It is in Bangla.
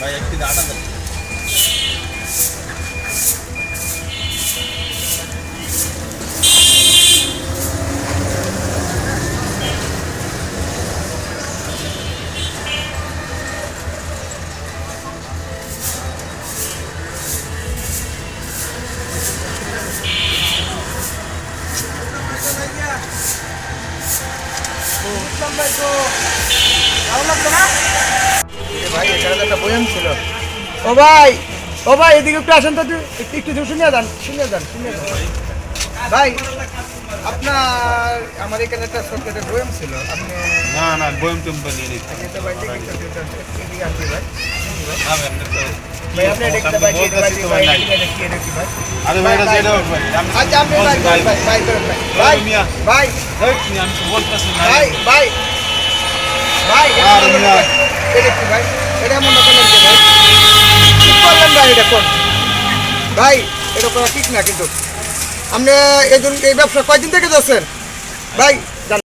ভাই একটু আটা দেন। ভাই এখানে তো একটা বয়াম ছিল। ও ভাই, ও ভাই এদিকে একটু আসেন তো, একটু শুনে যান, শুনে যান, শুনে যান ভাই। আপনার আমার এখানে একটা ছোট্ট একটা বয়াম ছিল, আপনি না না বয়ম টম বানিয়ে নিতে এটা ভাই এদিকে আসি ভাই। ভাই ভাই আপনি এটা ভাই এটা ভাই ভাই এটা কি ভাই? আরে ভাই এটা যেটা ভাই আচ্ছা আপনি ভাই ভাই করেন ভাই ভাই মিয়া ভাই ভাই আমি তো বলতাছি না ভাই ভাই ভাই আর মিয়া এটা কি ভাই? এটা মনে করেন যে ভাই কি করলেন ভাই, এটা কোন ভাই? এটা করা ঠিক না কিন্তু। আপনি এই ব্যবসা কয়দিন থেকে যাচ্ছেন ভাই?